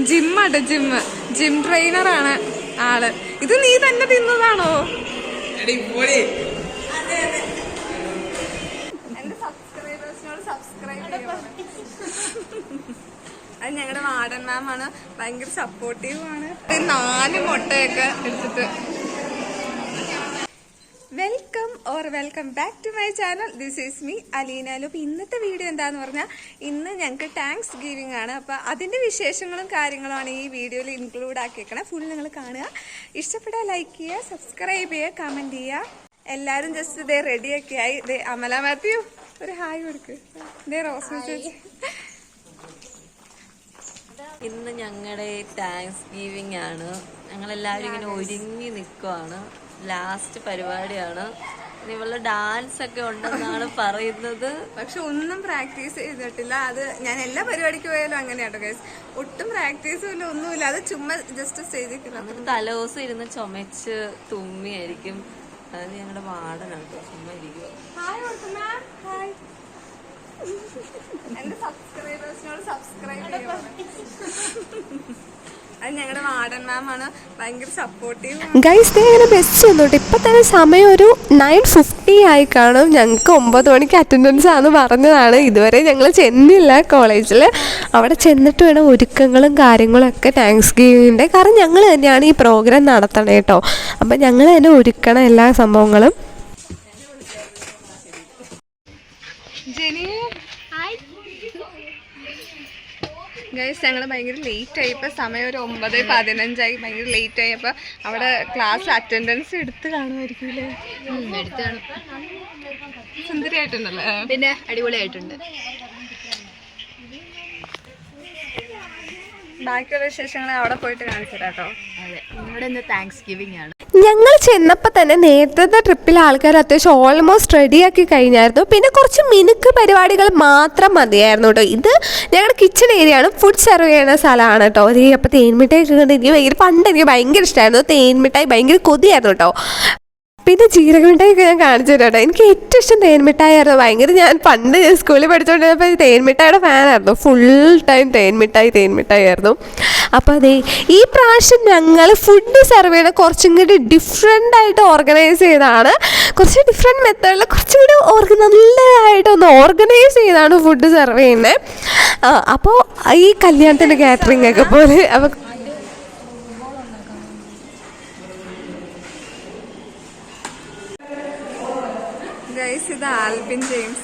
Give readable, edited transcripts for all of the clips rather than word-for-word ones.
ജിമ്മാട്ടോ gym ട്രെയിനറാണ് ആള്. ഇത് നീ തന്നെ തിന്നതാണോ? എന്റെ സബ്സ്ക്രൈബേഴ്സിനോട് സബ്സ്ക്രൈബ് ചെയ്യണം. അത് ഞങ്ങളുടെ വാർഡൻ മാമാണ്, ഭയങ്കര സപ്പോർട്ടീവാണ്. 4 മുട്ടയൊക്കെ എടുത്തിട്ട് welcome back to my channel. This is me അലീനാലു. അപ്പോൾ ഇന്നത്തെ വീഡിയോ എന്താന്ന് പറഞ്ഞാൽ ഇന്ന് ഞങ്ങൾക്ക് താങ്ക്സ് ഗിവിംഗ് ആണ്. അപ്പോൾ അതിൻ്റെ വിശേഷങ്ങളും കാര്യങ്ങളുമാണ് ഈ വീഡിയോയിൽ ഇൻക്ലൂഡ് ആക്കിയേക്കണം. ഫുൾ നിങ്ങൾ കാണുക. ഇഷ്ടപ്പെട്ടാൽ ലൈക്ക് ചെയ്യുക, സബ്സ്ക്രൈബ് ചെയ്യുക, കമൻറ്റ് ചെയ്യുക. എല്ലാവരും ജസ്റ്റ് ഇതേ റെഡിയൊക്കെ ആയി. ഇതേ അമല മാത്യു ഒരു ഹായ് കൊടുക്ക്. ഇതേ റോസ്മി ചേച്ചി. ഇന്ന് ഞങ്ങളുടെ താങ്ക്സ് ഗിവിംഗ് ആണ്. ഞങ്ങളെല്ലാവരും ഇങ്ങനെ ഒരുങ്ങി നിൽക്കുവാണ്. ലാസ്റ്റ് പരിപാടിയാണ്. ഇവളുടെ ഡാൻസ് ഒക്കെ ഉണ്ടെന്നാണ് പറയുന്നത്. പക്ഷെ ഒന്നും പ്രാക്ടീസ് ചെയ്തിട്ടില്ല. അത് ഞാൻ എല്ലാ പരിപാടിക്ക് പോയാലും അങ്ങനെയാട്ടോ ഗൈസ്. ഒട്ടും പ്രാക്ടീസും ഇല്ല, ഒന്നുമില്ല. അത് ചുമ്മാ ജസ്റ്റ് സ്റ്റേജിൽ നമുക്ക് തലേദിവസം ഇരുന്ന് ചുമച്ച് തുമ്മിയായിരിക്കും. അത് ഞങ്ങളുടെ വാർഡനാണ്. ചുമ്മാ ഇരിക്കും. എന്റെ സബ്സ്ക്രൈബേഴ്സിനോട് സബ്സ്ക്രൈബ് ചെയ്യണം. അത് ഞങ്ങളുടെ വാർഡൻ മാമാണ്, ഭയങ്കര സപ്പോർട്ടീവ്. ഗൈസ് അങ്ങനെ ബെസ്റ്റ് ചെന്നോട്ടെ. ഇപ്പം തന്നെ സമയം ഒരു 9:50 ആയി കാണും. ഞങ്ങൾക്ക് 9 മണിക്ക് അറ്റൻഡൻസ് ആണെന്ന് പറഞ്ഞതാണ്. ഇതുവരെ ഞങ്ങൾ ചെന്നില്ല കോളേജിൽ. അവിടെ ചെന്നിട്ട് വേണം ഒരുക്കങ്ങളും കാര്യങ്ങളൊക്കെ താങ്ക്സ് ഗിവിങ്ങിൻ്റെ. കാരണം ഞങ്ങൾ തന്നെയാണ് ഈ പ്രോഗ്രാം നടത്തണേ കേട്ടോ. അപ്പം ഞങ്ങൾ തന്നെ ഒരുക്കണം എല്ലാ സംഭവങ്ങളും. ഗൈസ് ഞങ്ങൾ ഭയങ്കര ലേറ്റ് ആയി. ഇപ്പം സമയം ഒരു 9:15 ഭയങ്കര ലേറ്റ് ആയി. അപ്പം അവിടെ ക്ലാസ് അറ്റൻഡൻസ് എടുത്ത് കാണുമായിരിക്കും. സുന്ദരിയായിട്ടുണ്ടല്ലോ, പിന്നെ അടിപൊളിയായിട്ടുണ്ട്. ബാക്കിയുള്ള വിശേഷങ്ങൾ അവിടെ പോയിട്ട് കാണിച്ചു തരാട്ടോ. അതെ, നിങ്ങളുടെ ഇന്ന് താങ്ക്സ് ഗിവിംഗ് ആണ്. ഞങ്ങൾ ചെന്നപ്പോൾ തന്നെ നേരത്തെ ട്രിപ്പിലെ ആൾക്കാർ അത്യാവശ്യം ഓൾമോസ്റ്റ് റെഡിയാക്കി കഴിഞ്ഞായിരുന്നു. പിന്നെ കുറച്ച് മിനുക്ക് പരിപാടികൾ മാത്രം മതിയായിരുന്നു കേട്ടോ. ഇത് ഞങ്ങളുടെ കിച്ചൺ ഏരിയ ആണ്, ഫുഡ് സെർവ് ചെയ്യുന്ന സ്ഥലമാണ് കേട്ടോ. അപ്പോൾ തേൻമിഠായി കണ്ട് എനിക്ക് ഭയങ്കര ഇഷ്ടമായിരുന്നു. തേൻമിഠായി ഭയങ്കര കൊതിയായിരുന്നു കേട്ടോ. പിന്നെ ജീരകമിഠായിയൊക്കെ ഞാൻ കാണിച്ചു തരാം കേട്ടോ. എനിക്ക് ഏറ്റവും ഇഷ്ടം തേൻമിഠായിരുന്നു. ഭയങ്കര ഞാൻ പണ്ട് സ്കൂളിൽ പഠിച്ചുകൊണ്ടിരുന്നപ്പോൾ തേൻമിഠായിയുടെ ഫാനായിരുന്നു. ഫുൾ ടൈം തേൻമിഠായി ആയിരുന്നു. അപ്പോൾ അതെ, ഈ പ്രാവശ്യം ഞങ്ങൾ ഫുഡ് സെർവ് ചെയ്യണ കുറച്ചും കൂടി ഡിഫറെൻ്റ് ആയിട്ട് ഓർഗനൈസ് ചെയ്താണ്. കുറച്ച് ഡിഫറെൻറ്റ് മെത്തേഡിൽ കുറച്ചും കൂടി നല്ലതായിട്ടൊന്ന് ഓർഗനൈസ് ചെയ്താണ് ഫുഡ് സെർവ് ചെയ്യുന്നത്. അപ്പോൾ ഈ കല്യാണത്തിൻ്റെ കാറ്ററിംഗ് ഒക്കെ പോലെ. അപ്പോൾ ഗൈസ് ഇത് ആൽബിൻ ജെയിംസ്.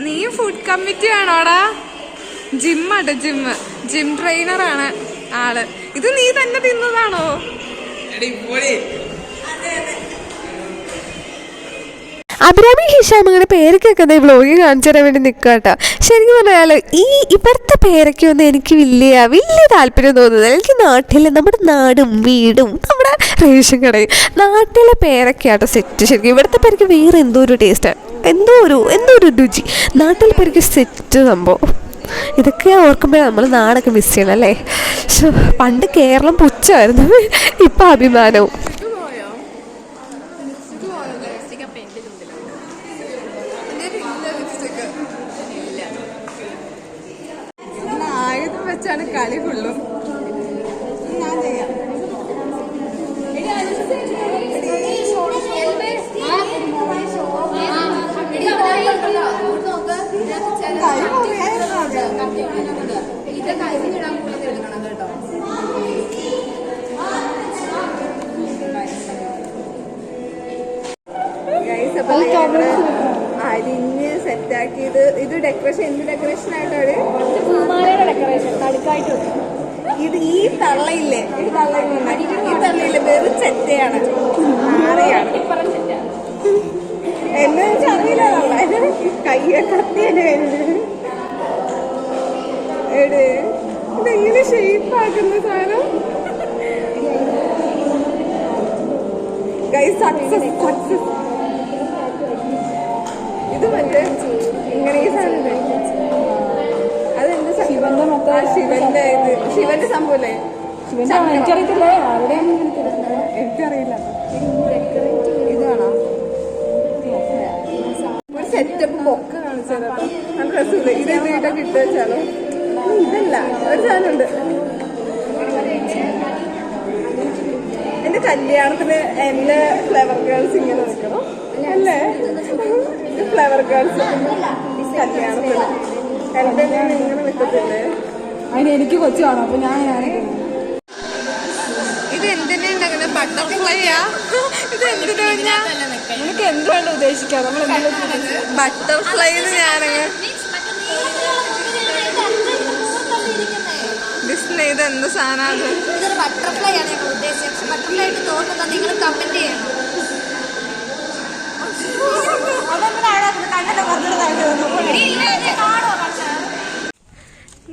നീ ഫുഡ് കമ്മിറ്റി ആണോടാ? ജിമ്മാട്ടോ ജിം ട്രെയിനറാണ് ആള്. ഇത് നീ തന്നെ തിന്നതാണോ? അഭിരാമി ഹിഷാം അങ്ങനെ പേരൊക്കെ വ്ലോഗ് കാണിച്ചു തരാൻ വേണ്ടി നിൽക്കുക കേട്ടോ. ശരിക്കും പറഞ്ഞാൽ ഇവിടുത്തെ പേരൊക്കെയൊന്നും എനിക്ക് വലിയ താല്പര്യം തോന്നുന്നത്. എനിക്ക് നമ്മുടെ നാടും വീടും നമ്മുടെ റേഷൻ കടയും നാട്ടിലെ പേരൊക്കെയാട്ടോ സെറ്റ്. ശരിക്കും ഇവിടുത്തെ പേരൊക്കെ വേറെ എന്തോ ഒരു ടേസ്റ്റാണ്, എന്തോ ഒരു രുചി. നാട്ടിലെ പേരൊക്കെ സെറ്റ് സംഭവം. ഇതൊക്കെ ഓർക്കുമ്പോഴേ നമ്മൾ നാടൊക്കെ മിസ് ചെയ്യണം അല്ലേ. പണ്ട് കേരളം പുച്ഛമായിരുന്നു, ഇപ്പം അഭിമാനവും. ആയുധം വെച്ചാണ് കളി ഫുള്ളും. ഞാൻ ചെയ്യാം. അരിഞ്ഞ് സെറ്റാക്കിയത്. ഇത് ഡെക്കറേഷൻ, എന്ത് ഡെക്കറേഷൻ ആയിട്ടാണ്? ഇത് ഈ തള്ളയില്ലേ, ഈ തള്ളയില്ലേ വെറും ചെറ്റയാണ്, നാളെയാണ്. എന്നു വെച്ചാൽ അറിയില്ല. തള്ള കത്തിയല്ലേ ഇതെങ്ങനെ ഷേപ്പാക്കുന്ന സാധനം. Guys success. ഇത് മറ്റേ ഇങ്ങനെ ഈ സാധനം അതെന്ത് ശിവന്റെ സംഭവല്ലേ? എനിക്കറിയില്ല. ഇത് കാണാം. സെറ്റപ്പ് ബൊക്കെ കാണിച്ചു തരാം. നല്ല രസമില്ല. ഇത് വീട്ടൊക്കെ ഇട്ട് വെച്ചാലോ? ഇതല്ല, ഒരു സാധനമുണ്ട്. എന്റെ കല്യാണത്തിന് എന്റെ ഫ്ലവർ ഗേൾസ് ഇങ്ങനെ നിൽക്കണം അല്ലേ? ഫ്ലവർ ഗേൾസ് കല്യാണത്തിന് എന്റെ ഞാൻ ഇങ്ങനെ നിൽക്കത്തില്ലേ? അതിന് എനിക്ക് കൊച്ചു കാണും. അപ്പൊ ഞാൻ ഇത് എന്തിനുണ്ടാകുന്ന ബട്ടർഫ്ലൈയാ? ഇത് എന്തിനാ? നിനക്ക് എന്തുകൊണ്ട് ഉദ്ദേശിക്കാം? നമ്മൾ ബട്ടർഫ്ലൈ ഞാനങ്ങ് ഡിസ്പ്ലേ ഇത് എന്ത് സാധനമാണ്? ഇതൊരു ബട്ടർഫ്ലൈ ആണ് ഞങ്ങൾ ഉദ്ദേശിച്ചത്. പക്ഷെ ബട്ടർഫ്ലൈ ആയിട്ട് തോന്നുന്നത് നിങ്ങൾ കമന്റ് ചെയ്യണം.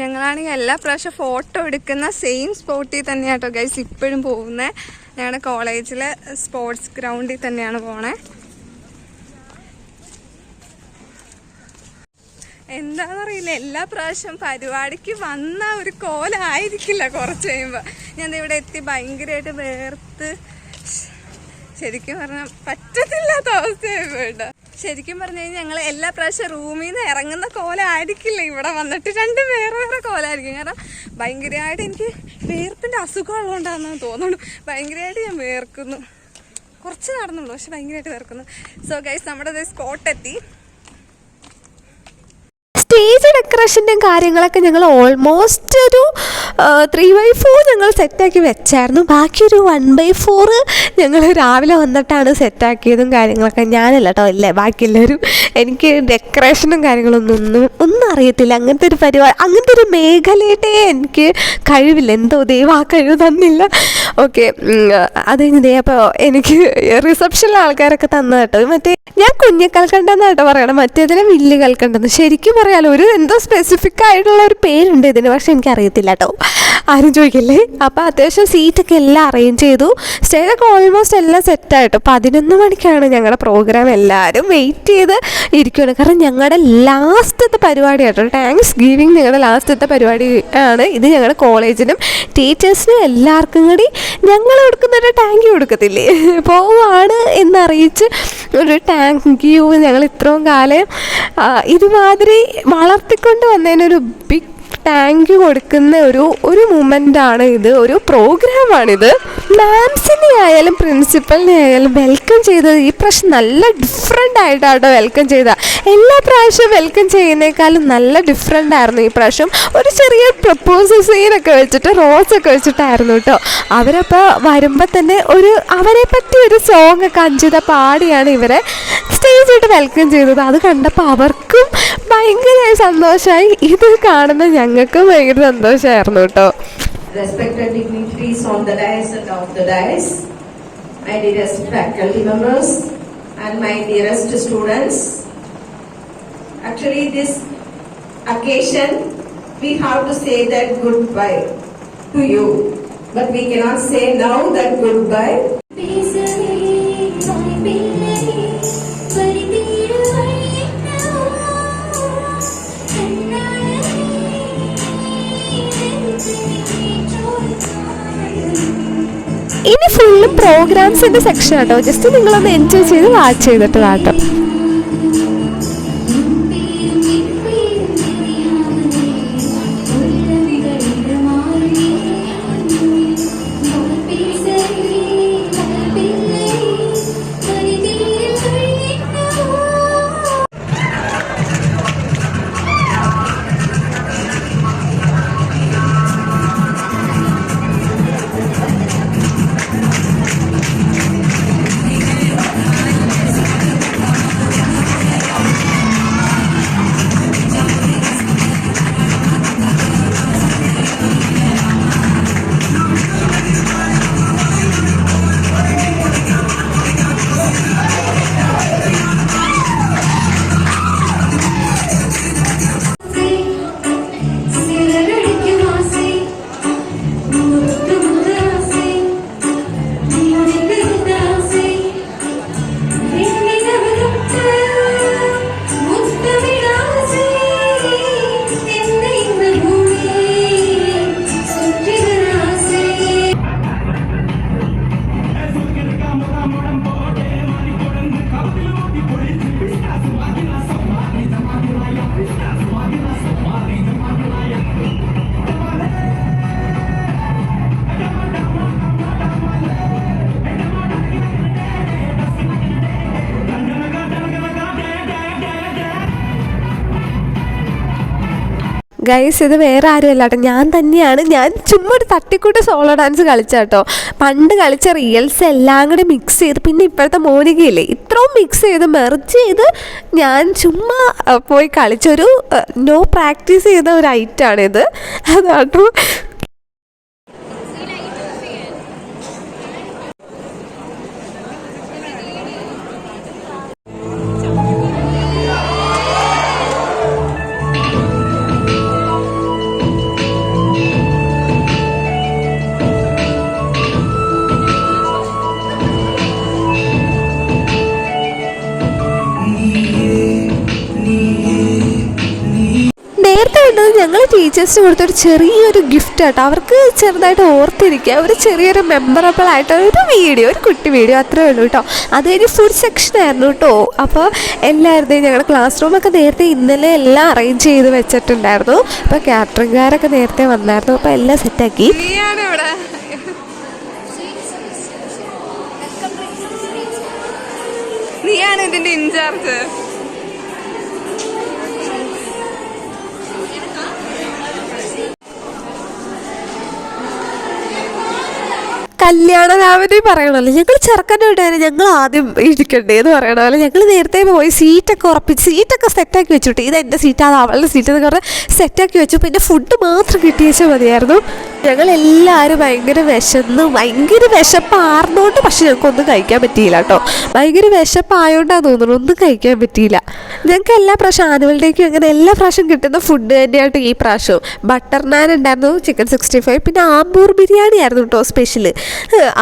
ഞങ്ങളാണെങ്കിൽ എല്ലാ പ്രാവശ്യം ഫോട്ടോ എടുക്കുന്ന സെയിം സ്പോട്ടിൽ തന്നെയാട്ടോ ഗൈസ് ഇപ്പോഴും പോകുന്നത്. ഞങ്ങളുടെ കോളേജിലെ സ്പോർട്സ് ഗ്രൗണ്ടിൽ തന്നെയാണ് പോണേ. എന്താണെന്നറിയില്ല, എല്ലാ പ്രാവശ്യം പരിപാടിക്ക് വന്ന ഒരു കോലമായിരിക്കില്ല കുറച്ച് കഴിയുമ്പോൾ. ഞാൻ ഇവിടെ എത്തി ഭയങ്കരമായിട്ട് വേർത്ത് ശരിക്കും പറഞ്ഞാൽ പറ്റത്തില്ലാത്ത അവസ്ഥയായി പോയിട്ട്. ശരിക്കും പറഞ്ഞു കഴിഞ്ഞാൽ ഞങ്ങൾ എല്ലാ പ്രാവശ്യം റൂമിൽ നിന്ന് ഇറങ്ങുന്ന കോലമായിരിക്കില്ല ഇവിടെ വന്നിട്ട്, രണ്ടും വേറെ വേറെ കോലമായിരിക്കും. കാരണം ഭയങ്കരമായിട്ട് എനിക്ക് വേർപ്പിൻ്റെ അസുഖം ഉള്ളതുകൊണ്ടാണെന്ന് തോന്നുന്നു. ഭയങ്കരമായിട്ട് ഞാൻ വേർക്കുന്നു. കുറച്ച് നടന്നുള്ളൂ പക്ഷെ ഭയങ്കരമായിട്ട് വേർക്കുന്നു. സോ ഗൈസ് നമ്മുടെ സ്പോട്ടെത്തി. സ്റ്റേജ് ഡെക്കറേഷൻ്റെയും കാര്യങ്ങളൊക്കെ ഞങ്ങൾ ഓൾമോസ്റ്റ് ഒരു 3/4 ഞങ്ങൾ സെറ്റാക്കി വെച്ചായിരുന്നു. ബാക്കി ഒരു 1/4 ഞങ്ങൾ രാവിലെ വന്നിട്ടാണ് സെറ്റാക്കിയതും കാര്യങ്ങളൊക്കെ. ഞാനല്ല കേട്ടോ, ഇല്ലേ ബാക്കിയുള്ളവരും. എനിക്ക് ഡെക്കറേഷനും കാര്യങ്ങളൊന്നും അറിയത്തില്ല. അങ്ങനത്തെ ഒരു പരിപാടി, അങ്ങനത്തെ ഒരു മേഖലയുടെ എനിക്ക് കഴിവില്ല. എന്തോ ദൈവം ആ കഴിവ് തന്നില്ല. ഓക്കെ, അത് കഴിഞ്ഞതേ അപ്പോൾ എനിക്ക് റിസപ്ഷനിലെ ആൾക്കാരൊക്കെ തന്ന കേട്ടോ. മറ്റേ ഞാൻ കുഞ്ഞിക്കൽക്കണ്ടെന്ന് കേട്ടോ പറയണം, മറ്റേതിനെ വലിയ കൽക്കണ്ടെന്ന്. ശരിക്കും പറയാലോ, ഒരു എന്തോ സ്പെസിഫിക് ആയിട്ടുള്ള ഒരു പേരുണ്ട് ഇതിന്, പക്ഷെ എനിക്കറിയത്തില്ല കേട്ടോ, ആരും ചോദിക്കില്ലേ. അപ്പോൾ അത്യാവശ്യം സീറ്റൊക്കെ എല്ലാം അറേഞ്ച് ചെയ്തു. സ്റ്റേജൊക്കെ ഓൾമോസ്റ്റ് എല്ലാം സെറ്റായിട്ടോ. 11 മണിക്കാണ് ഞങ്ങളുടെ പ്രോഗ്രാം. എല്ലാവരും വെയിറ്റ് ചെയ്ത് ഇരിക്കുകയാണ്. കാരണം ഞങ്ങളുടെ ലാസ്റ്റത്തെ പരിപാടി കേട്ടോ, താങ്ക്സ് ഗിവിങ് ഞങ്ങളുടെ ലാസ്റ്റത്തെ പരിപാടി ആണ് ഇത്. ഞങ്ങളുടെ കോളേജിനും ടീച്ചേഴ്സിനും എല്ലാവർക്കും കൂടി ഞങ്ങൾ കൊടുക്കുന്നൊരു താങ്ക് യു കൊടുക്കത്തില്ലേ, പോവാണ് എന്നറിയിച്ച് ഒരു താങ്ക് യു. ഞങ്ങൾ ഇത്രയും കാലം ഇതുമാതിരി വളർത്തിക്കൊണ്ട് വന്നതിനൊരു ബിഗ് താങ്ക് യു കൊടുക്കുന്ന ഒരു മൂമെൻ്റാണ് ഇത്, ഒരു പ്രോഗ്രാമാണിത്. മാംസിനെ ആയാലും പ്രിൻസിപ്പലിനെ ആയാലും വെൽക്കം ചെയ്തത് ഈ പ്രാവശ്യം നല്ല ഡിഫറെൻ്റ് ആയിട്ടാട്ടോ വെൽക്കം ചെയ്ത. എല്ലാ പ്രാവശ്യവും വെൽക്കം ചെയ്യുന്നേക്കാളും നല്ല ഡിഫറെൻ്റ് ആയിരുന്നു ഈ പ്രാവശ്യം. ഒരു ചെറിയ പ്രപ്പോസൽ സീനൊക്കെ വെച്ചിട്ട് റോസൊക്കെ വെച്ചിട്ടായിരുന്നു കേട്ടോ. അവരപ്പോൾ വരുമ്പോൾ തന്നെ അവരെ പറ്റി ഒരു സോങ് ഒക്കെ അഞ്ജിത പാടിയാണ് ഇവരെ സ്റ്റേജിട്ട് വെൽക്കം ചെയ്തത്. അത് കണ്ടപ്പോൾ അവർക്കും ഭയങ്കരമായി സന്തോഷമായി. ഇത് കാണുന്ന ഞങ്ങൾക്കും ഭയങ്കര സന്തോഷമായിരുന്നു കേട്ടോ. Respected dignitaries on the dais and off the dais, my dearest faculty members and my dearest students. Actually, this occasion we have to say that goodbye to you, but we cannot say now that goodbye. ഇനി full പ്രോഗ്രാംസിൻ്റെ section കേട്ടോ. Just നിങ്ങളൊന്ന് enjoy ചെയ്ത് watch ചെയ്തിട്ട് വാട്ടോ. Guys ഇത് വേറെ ആരുമല്ല കേട്ടോ, ഞാൻ തന്നെയാണ്. ഞാൻ ചുമ്മാ ഒരു തട്ടിക്കൂട്ട് സോളോ ഡാൻസ് കളിച്ചാട്ടോ. പണ്ട് കളിച്ച റീൽസ് എല്ലാം കൂടി മിക്സ് ചെയ്ത്, പിന്നെ ഇപ്പോഴത്തെ മോനികയില്ലേ ഇത്രയും മിക്സ് ചെയ്ത് മെർജ് ചെയ്ത് ഞാൻ ചുമ്മാ പോയി കളിച്ചൊരു നോ പ്രാക്ടീസ് ചെയ്ത ഒരു ഐറ്റാണിത്. അതാട്ടോ. നേരത്തെ കണ്ടത് ഞങ്ങൾ ടീച്ചേഴ്സിന് കൊടുത്തൊരു ചെറിയൊരു ഗിഫ്റ്റ് ആട്ടോ. അവർക്ക് ചെറുതായിട്ട് ഓർത്തിരിക്കുക ഒരു ചെറിയൊരു മെമ്മറബിൾ ആയിട്ട് ഒരു വീഡിയോ, ഒരു കുട്ടി വീഡിയോ അത്രേ ഉള്ളൂ കേട്ടോ. അത് കഴിഞ്ഞ് ഫുഡ് സെക്ഷൻ ആയിരുന്നു കേട്ടോ. അപ്പോൾ എല്ലാവരുടെയും ഞങ്ങളുടെ ക്ലാസ് റൂമൊക്കെ നേരത്തെ ഇന്നലെ എല്ലാം അറേഞ്ച് ചെയ്ത് വെച്ചിട്ടുണ്ടായിരുന്നു. അപ്പോൾ കാറ്ററിംഗുകാരൊക്കെ നേരത്തെ വന്നായിരുന്നു. അപ്പോൾ എല്ലാം സെറ്റാക്കി. നീയാണ് ഇതിന്റെ ഇൻചാർജ്. കല്യാണ രാവിലെ പറയണമല്ലോ, ഞങ്ങൾ ചെറുക്കൻ്റെ വീട്ടുകാരെ ഞങ്ങൾ ആദ്യം ഇരിക്കണ്ടേ എന്ന് പറയണമല്ലോ. ഞങ്ങൾ നേരത്തെ പോയി സീറ്റൊക്കെ ഉറപ്പിച്ച് സീറ്റൊക്കെ സെറ്റാക്കി വെച്ചിട്ട് ഇത് എൻ്റെ സീറ്റ് അത് അവളുടെ സീറ്റ് എന്നൊക്കെ പറഞ്ഞാൽ സെറ്റാക്കി വെച്ചു. പിന്നെ ഫുഡ് മാത്രം കിട്ടിയേച്ചാൽ മതിയായിരുന്നു. ഞങ്ങളെല്ലാവരും ഭയങ്കര ഭയങ്കര വിശപ്പാർന്നോണ്ട്, പക്ഷെ ഞങ്ങൾക്കൊന്നും കഴിക്കാൻ പറ്റിയില്ല കേട്ടോ. ഭയങ്കര വിശപ്പായോണ്ടാന്ന് തോന്നുന്നു ഒന്നും കഴിക്കാൻ പറ്റിയില്ല. ഞങ്ങൾക്ക് എല്ലാ പ്രാവശ്യം ആനുവൽ ഡേക്കും അങ്ങനെ എല്ലാ പ്രാവശ്യം കിട്ടുന്ന ഫുഡ് തന്നെയായിട്ട് ഈ പ്രാവശ്യവും. ബട്ടർ നാൻ ഉണ്ടായിരുന്നു, ചിക്കൻ 65, പിന്നെ ആമ്പൂർ ബിരിയാണി ആയിരുന്നു കേട്ടോ സ്പെഷ്യൽ.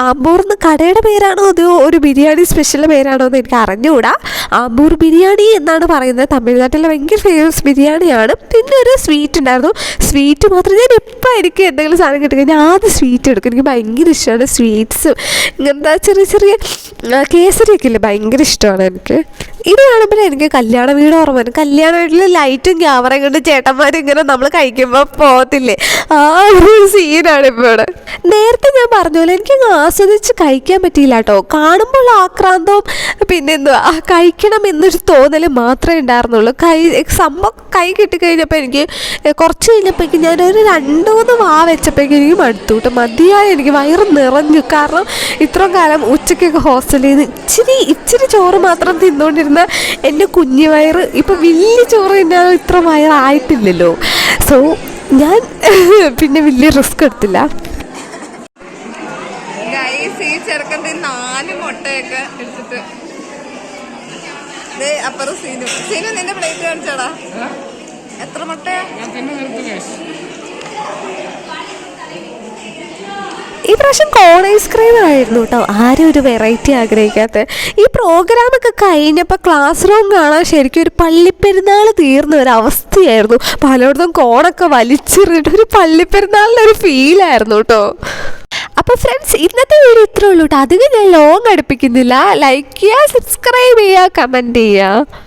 ആമ്പൂർന്ന് കടയുടെ പേരാണോ അതോ ഒരു ബിരിയാണി സ്പെഷ്യൽ പേരാണോ എന്ന് എനിക്ക് അറിഞ്ഞുകൂടാ. ആമ്പൂർ ബിരിയാണി എന്നാണ് പറയുന്നത്. തമിഴ്നാട്ടിലെ ഭയങ്കര ഫേമസ് ബിരിയാണിയാണ്. പിന്നെ ഒരു സ്വീറ്റ് ഉണ്ടായിരുന്നു. സ്വീറ്റ് മാത്രം ഞാൻ എപ്പോൾ എനിക്ക് എന്തെങ്കിലും സാധനം കിട്ടിക്കഴിഞ്ഞാൽ ആദ്യം സ്വീറ്റ് എടുക്കും. എനിക്ക് ഭയങ്കര ഇഷ്ടമാണ് സ്വീറ്റ്സും ഇങ്ങനത്തെ ചെറിയ ചെറിയ കേസരിയൊക്കെ ഇല്ലേ, ഭയങ്കര ഇഷ്ടമാണ് എനിക്ക്. ഇത് കാണുമ്പോൾ എനിക്ക് കല്യാണ വീട് ഓർമ്മ വരും. കല്യാണ വീട്ടിൽ ലൈറ്റും ക്യാമറയും കൊണ്ട് ചേട്ടന്മാർ ഇങ്ങനെ നമ്മൾ കഴിക്കുമ്പോൾ പോകത്തില്ലേ, ആ ഒരു സീനാണ് ഇപ്പോൾ ഇവിടെ. നേരത്തെ ഞാൻ പറഞ്ഞ പോലെ എനിക്കങ്ങ് ആസ്വദിച്ച് കഴിക്കാൻ പറ്റിയില്ല കേട്ടോ. കാണുമ്പോൾ ആക്രാന്തവും പിന്നെ എന്തുവാ കഴിക്കണം എന്നൊരു തോന്നൽ മാത്രമേ ഉണ്ടായിരുന്നുള്ളൂ. സംഭവം കൈ കിട്ടിക്കഴിഞ്ഞപ്പോൾ എനിക്ക് കുറച്ച് കഴിഞ്ഞപ്പോഴേക്കും ഞാനൊരു 2-3 വാ വെച്ചപ്പോഴേക്കും എനിക്ക് മടുത്തു കേട്ടോ. മതിയായി, എനിക്ക് വയറ് നിറഞ്ഞു. കാരണം ഇത്രയും കാലം ഉച്ചയ്ക്കൊക്കെ ഹോസ്റ്റലിൽ നിന്ന് ഇച്ചിരി ചോറ് മാത്രം തിന്നുകൊണ്ടിരുന്ന എൻ്റെ കുഞ്ഞു വയറ് ഇപ്പം വലിയ ചോറ് തിന്നാൻ ഇത്ര വയറായിട്ടില്ലല്ലോ. സോ ഞാൻ പിന്നെ വലിയ റിസ്ക് എടുത്തില്ല. ഈ ചെറുക്കൻ്റെ 4 മുട്ടയൊക്കെ എടുത്തിട്ട് അപ്പുറം സീനു നിന്റെ പ്ലേറ്റ് കാണിച്ചാടാ. എത്ര മുട്ടയാ? ഈ പ്രാവശ്യം കോൺ ഐസ്ക്രീം ആയിരുന്നു കേട്ടോ. ആരും ഒരു വെറൈറ്റി ആഗ്രഹിക്കാത്ത. ഈ പ്രോഗ്രാമൊക്കെ കഴിഞ്ഞപ്പോൾ ക്ലാസ് റൂം കാണാൻ ശരിക്കും ഒരു പള്ളിപ്പെരുന്നാൾ തീർന്ന ഒരു അവസ്ഥയായിരുന്നു. പലയിടത്തും കോണൊക്കെ വലിച്ചെറിഞ്ഞിട്ട് ഒരു പള്ളിപ്പെരുന്നാളിൻ്റെ ഒരു ഫീലായിരുന്നു കേട്ടോ. അപ്പോൾ ഫ്രണ്ട്സ്, ഇന്നത്തെ വീഡിയോ ഇത്രേ ഉള്ളൂ കേട്ടോ. അധികം ഞാൻ ലോങ് അടുപ്പിക്കുന്നില്ല. ലൈക്ക് ചെയ്യുക, സബ്സ്ക്രൈബ് ചെയ്യുക, കമൻറ്റ് ചെയ്യുക.